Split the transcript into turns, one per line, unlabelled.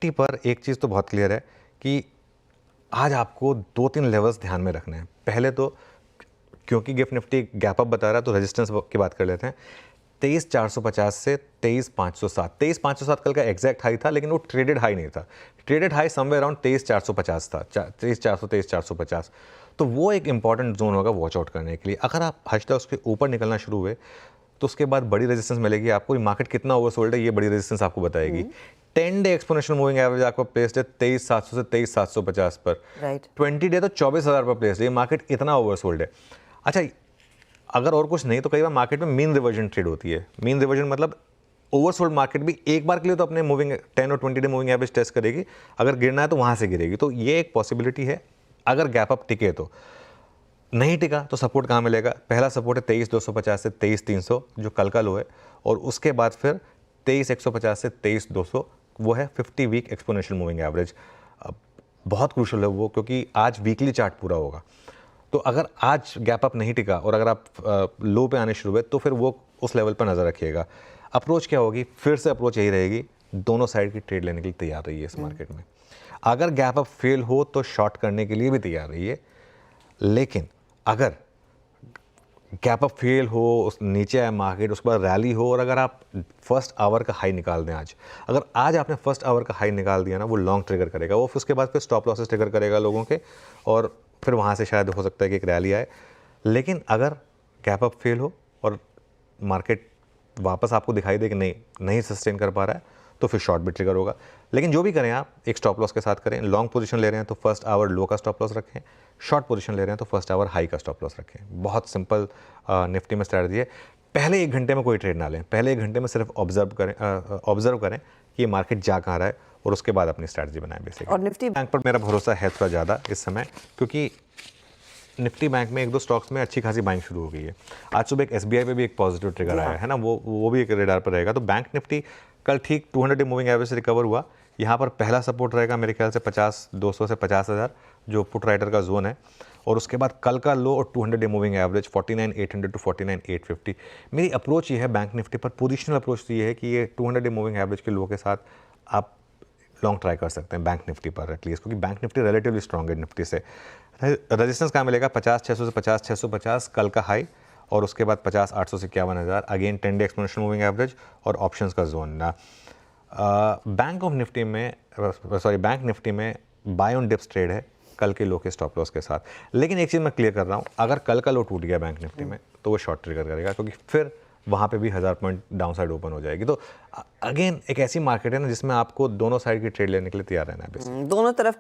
Nifty पर एक चीज़ तो बहुत क्लियर है कि आज आपको 2-3 लेवल्स ध्यान में रखने हैं। पहले तो क्योंकि गिफ्ट निफ्टी गैप अप बता रहा है तो रेजिस्टेंस की बात कर लेते हैं। 23,450 से 23,507। 23,507 कल का एग्जैक्ट हाई था, लेकिन वो ट्रेडेड हाई नहीं था। ट्रेडेड हाई समवेयर अराउंड 23,450 था, 23,400, 23,450। तो वो एक इंपॉर्टेंट जोन होगा वॉच आउट करने के लिए। अगर आप हज उसके ऊपर निकलना शुरू हुए तो उसके बाद बड़ी रेजिस्टेंस मिलेगी आपको। मार्केट कितना ओवरसोल्ड है ये बड़ी रेजिस्टेंस आपको बताएगी। 10 डे एक्सपोनेंशियल मूविंग एवरेज आपको प्लेस्ड है 23,700 से 23,750 पर।
राइट।
20 डे तो 24,000 पर प्लेस्ड है। ये मार्केट इतना ओवरसोल्ड है। अच्छा, अगर और कुछ नहीं तो कई बार मार्केट में मीन रिवर्जन ट्रेड होती है। मीन रिवर्जन मतलब ओवरसोल्ड मार्केट भी एक बार के लिए तो अपने मूविंग 10 और 20 डे मूविंग एवरेज टेस्ट करेगी। अगर गिरना है तो वहां से गिरेगी। तो ये एक पॉसिबिलिटी है अगर गैप अप टिके तो। नहीं टिका तो सपोर्ट कहाँ मिलेगा? पहला सपोर्ट है 23,250 से 23,300 जो कल का लो है, और उसके बाद फिर 23,150 से 23,200 वो है 50 वीक एक्सपोनेंशियल मूविंग एवरेज। बहुत क्रूशल है वो, क्योंकि आज वीकली चार्ट पूरा होगा। तो अगर आज गैप अप नहीं टिका और अगर आप लो पे आने शुरू हुए तो फिर वो उस लेवल पर नज़र रखिएगा। अप्रोच क्या होगी? फिर से अप्रोच यही रहेगी, दोनों साइड की ट्रेड लेने के लिए तैयार रहिए इस मार्केट में। अगर गैप अप फेल हो तो शॉर्ट करने के लिए भी तैयार रहिए, लेकिन अगर गैप अप फेल हो, उस नीचे आए मार्केट, उसके बाद रैली हो, और अगर आप फर्स्ट आवर का हाई निकाल दें आज, अगर आज आपने फर्स्ट आवर का हाई निकाल दिया ना, वो लॉन्ग ट्रिगर करेगा। वो उसके बाद फिर स्टॉप लॉसेस ट्रिगर करेगा लोगों के, और फिर वहाँ से शायद हो सकता है कि एक रैली आए। लेकिन अगर गैप अप फेल हो और मार्केट वापस आपको दिखाई दे कि नहीं सस्टेन कर पा रहा है, तो फिर शॉर्ट भी ट्रिगर होगा। लेकिन जो भी करें आप एक स्टॉप लॉस के साथ करें। लॉन्ग पोजीशन ले रहे हैं तो फर्स्ट आवर लो का स्टॉप लॉस रखें। शॉर्ट पोजीशन ले रहे हैं तो फर्स्ट आवर हाई का स्टॉप लॉस रखें। बहुत सिंपल निफ्टी में स्ट्रैटेजी है। पहले 1 घंटे में कोई ट्रेड ना लें। पहले 1 घंटे में सिर्फ ऑब्जर्व करें कि ये मार्केट जा कहाँ रहा है, और उसके बाद अपनी स्ट्रैटेजी बनाएं बेसिकली।
और निफ्टी
बैंक पर मेरा भरोसा है थोड़ा ज़्यादा इस समय, क्योंकि निफ्टी बैंक में 1-2 स्टॉक्स में अच्छी खासी बाइंग शुरू हो गई है। आज सुबह एक एसबीआई पे भी एक पॉजिटिव ट्रिगर आया है ना, वो भी एक रेडार पर रहेगा। तो बैंक निफ्टी कल ठीक 200 डे मूविंग एवरेज से रिकवर हुआ। यहाँ पर पहला सपोर्ट रहेगा मेरे ख्याल से 50,200 से 50,000 जो पुट राइटर का जोन है, और उसके बाद कल का लो और 200 डे मूविंग एवरेज 49,800 टू 49,850। मेरी अप्रोच ये है बैंक निफ्टी पर, पोजिशनल अप्रोच तो ये है कि ये 200 डे मूविंग एवरेज के लो के साथ आप लॉन्ग ट्राई कर सकते हैं बैंक निफ्टी पर एटलीस्ट, क्योंकि बैंक निफ्टी रिलेटिवली स्ट्रॉन्ग है निफ्टी से। रेजिस्टेंस कहाँ मिलेगा? 50,600 से 50,650 कल का हाई, और उसके बाद 50,800 से 51,000 again 10 day exponential moving average और ऑप्शंस का जोन ना। बैंक निफ्टी में बाय ऑन डिप्स ट्रेड है कल के लो के स्टॉप लॉस के साथ। लेकिन एक चीज़ मैं क्लियर कर रहा हूँ, अगर कल का लो टूट गया बैंक निफ्टी में तो वो शॉर्ट ट्रिगर करेगा, क्योंकि फिर वहाँ पे भी 1000 पॉइंट डाउन साइड ओपन हो जाएगी। तो अगेन एक ऐसी मार्केट है ना जिसमें आपको दोनों साइड की ट्रेड लेने के लिए तैयार रहना है।
दोनों तरफ